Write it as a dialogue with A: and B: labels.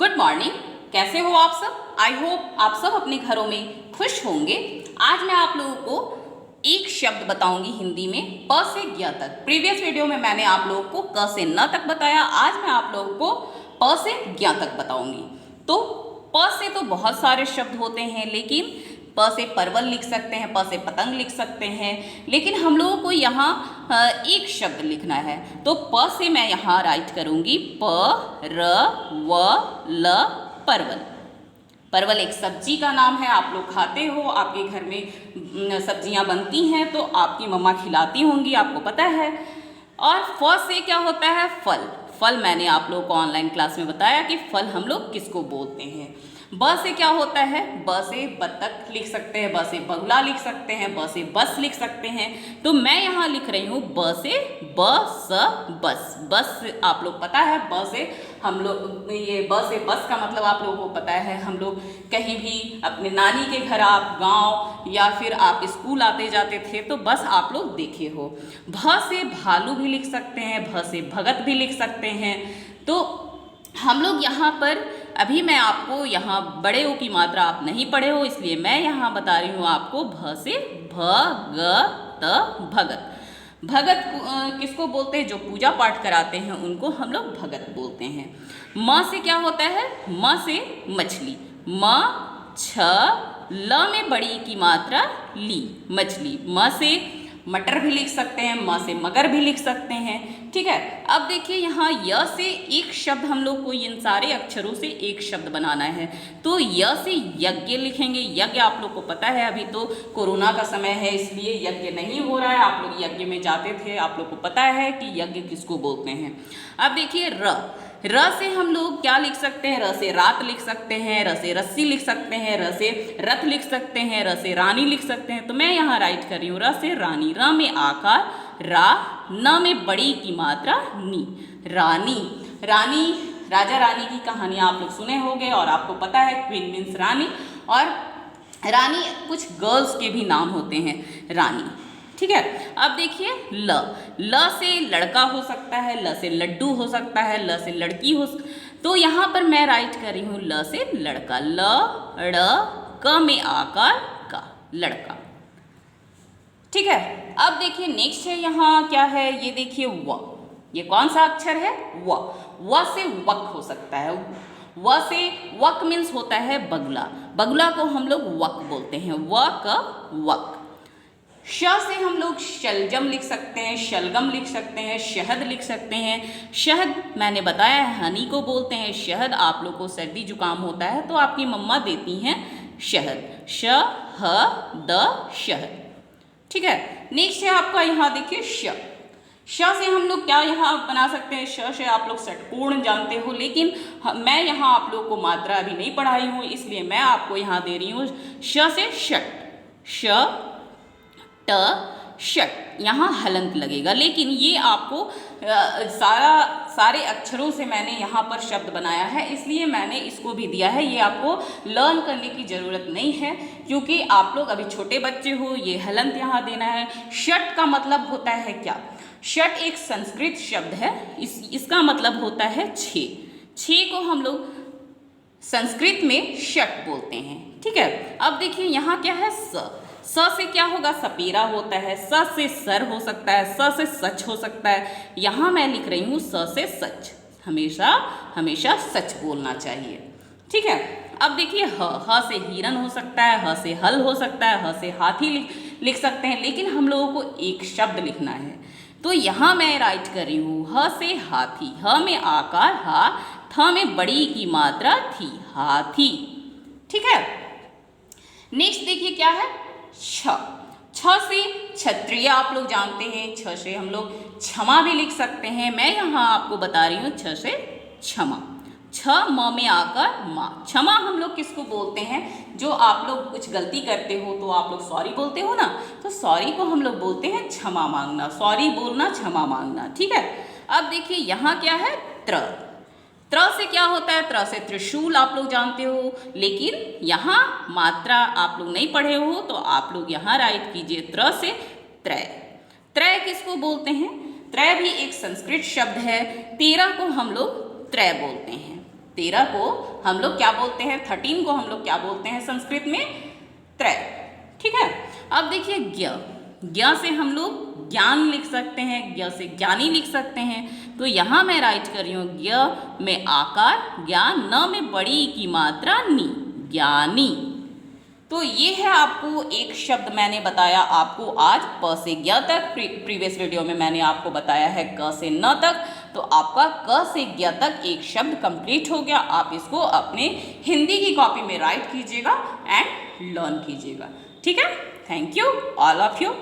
A: Good morning. कैसे हो आप सब? आई होप आप सब अपने घरों में खुश होंगे। आज मैं आप लोगों को एक शब्द बताऊंगी हिंदी में प से ज्ञ तक। प्रीवियस वीडियो में मैंने आप लोगों को क से न तक बताया, आज मैं आप लोगों को प से ज्ञ तक बताऊंगी। तो प से तो बहुत सारे शब्द होते हैं, लेकिन प से परवल लिख सकते हैं, प से पतंग लिख सकते हैं, लेकिन हम लोगों को यहाँ एक शब्द लिखना है। तो प से मैं यहाँ राइट करूँगी प र व ल परवल। परवल एक सब्जी का नाम है, आप लोग खाते हो, आपके घर में सब्जियां बनती हैं तो आपकी मम्मा खिलाती होंगी, आपको पता है। और फ से क्या होता है? फल। फल मैंने आप लोगों को ऑनलाइन क्लास में बताया कि फल हम लोग किसको बोलते हैं। ब से क्या होता है? ब से बत्तख लिख सकते हैं, ब से बगुला लिख सकते हैं, ब से बस लिख सकते हैं। तो मैं यहाँ लिख रही हूँ ब से बस बस। बस आप लोग पता है, ब से हम लोग ये ब से बस का मतलब आप लोगों को पता है। हम लोग कहीं भी अपने नानी के घर, आप गांव या फिर आप स्कूल आते जाते थे तो बस आप लोग देखे हो। भ से भालू भी लिख सकते हैं, भ से भगत भी लिख सकते हैं। तो हम लोग यहाँ पर अभी मैं आपको यहाँ बड़े ओ की मात्रा आप नहीं पढ़े हो, इसलिए मैं यहाँ बता रही हूँ आपको भ से भगत। भगत भगत किसको बोलते हैं? जो पूजा पाठ कराते हैं उनको हम लोग भगत बोलते हैं। म से क्या होता है? म से मछली। म छ ल में बड़ी की मात्रा ली, मछली। म से मटर भी लिख सकते हैं, म से मगर भी लिख सकते हैं। ठीक है, अब देखिए यहाँ य से एक शब्द हम लोग को इन सारे अक्षरों से एक शब्द बनाना है। तो य से यज्ञ लिखेंगे। यज्ञ आप लोग को पता है, अभी तो कोरोना का समय है इसलिए यज्ञ नहीं हो रहा है। आप लोग यज्ञ में जाते थे, आप लोग को पता है कि यज्ञ किसको बोलते हैं। अब देखिए र से हम लोग क्या लिख सकते हैं? र से रात लिख सकते हैं, र से रस्सी लिख सकते हैं, र से रथ लिख सकते हैं, र से रानी लिख सकते हैं। तो मैं यहाँ राइट कर रही हूँ र से रानी। र में आकार रा, न में बड़ी की मात्रा नी, रानी। रानी, राजा रानी की कहानी आप लोग सुने होंगे और आपको पता है क्वीन मीन्स रानी, और रानी कुछ गर्ल्स के भी नाम होते हैं रानी। ठीक है, अब देखिए ल से लड़का हो सकता है, ल से लड्डू हो सकता है, ल से लड़की हो तो यहाँ पर मैं राइट कर रही हूँ ल से लड़का। ल ड़ क में आकार का, लड़का। ठीक है, अब देखिए नेक्स्ट है यहाँ क्या है? ये देखिए व। ये कौन सा अक्षर है? व से वक हो सकता है। व से वक मीन्स होता है बगुला। बगुला को हम लोग वक बोलते हैं, वक। श से हम लोग शलजम लिख सकते हैं, शलगम लिख सकते हैं, शहद लिख सकते हैं। शहद मैंने बताया है हनी को बोलते हैं। शहद आप लोग को सर्दी जुकाम होता है तो आपकी मम्मा देती हैं शहद, श ह द शहद। ठीक है, नेक्स्ट है आपका यहाँ देखिए श। श से हम लोग क्या यहाँ बना सकते हैं? श से आप लोग षटकोण जानते हो, लेकिन मैं यहाँ आप लोग को मात्रा अभी नहीं पढ़ाई हूँ, इसलिए मैं आपको यहाँ दे रही हूँ श से षट। श ट षट, यहाँ हलंत लगेगा, लेकिन ये आपको सारे अक्षरों से मैंने यहाँ पर शब्द बनाया है, इसलिए मैंने इसको भी दिया है। ये आपको लर्न करने की ज़रूरत नहीं है क्योंकि आप लोग अभी छोटे बच्चे हो। ये हलंत यहाँ देना है। षट का मतलब होता है क्या? षट एक संस्कृत शब्द है, इसका मतलब होता है छः। छः को हम लोग संस्कृत में षट बोलते हैं। ठीक है, अब देखिए यहाँ क्या है? स से क्या होगा? सपेरा होता है। स से सर हो सकता है, स से सच हो सकता है। यहाँ मैं लिख रही हूँ स से सच। हमेशा सच बोलना चाहिए। ठीक है, अब देखिए ह से हिरन हो सकता है, ह से हल हो सकता है, ह से हाथी लिख सकते हैं, लेकिन हम लोगों को एक शब्द लिखना है। तो यहाँ मैं राइट कर रही हूँ ह से हाथी। ह में आकार हा, थ में बड़ी की मात्रा थी, हाथी। ठीक है, नेक्स्ट देखिए क्या है? छ से क्षत्रिय आप लोग जानते हैं। छ से हम लोग क्षमा भी लिख सकते हैं। मैं यहाँ आपको बता रही हूँ छ से क्षमा। छ म में आकर माँ। क्षमा हम लोग किसको बोलते हैं? जो आप लोग कुछ गलती करते हो तो आप लोग सॉरी बोलते हो ना, तो सॉरी को हम लोग बोलते हैं क्षमा मांगना। सॉरी बोलना, क्षमा मांगना। ठीक है, अब देखिए यहाँ क्या है? त्र से क्या होता है? त्र से त्रिशूल आप लोग जानते हो, लेकिन यहाँ मात्रा आप लोग नहीं पढ़े हो तो आप लोग यहाँ राइट कीजिए त्र से त्रय। त्रय किसको बोलते हैं? त्रय भी एक संस्कृत शब्द है। 13 को हम लोग त्रय बोलते हैं। 13 को हम लोग क्या बोलते हैं, 13 को हम लोग क्या बोलते हैं संस्कृत में, त्रय। ठीक है, अब देखिए ज्ञ, ज्ञ से हम लोग ज्ञान लिख सकते हैं, ज्ञ से ज्ञानी लिख सकते हैं। तो यहाँ मैं राइट कर रही हूँ ज्ञ में आकार ज्ञान, न में बड़ी की मात्रा नी, ज्ञानी। तो ये है आपको एक शब्द मैंने बताया आपको आज प से ज्ञ तक। प्रीवियस वीडियो में मैंने आपको बताया है क से न तक। तो आपका क से ज्ञ तक एक शब्द कंप्लीट हो गया। आप इसको अपने हिंदी की कॉपी में राइट कीजिएगा एंड लर्न कीजिएगा। ठीक है, thank you all of you.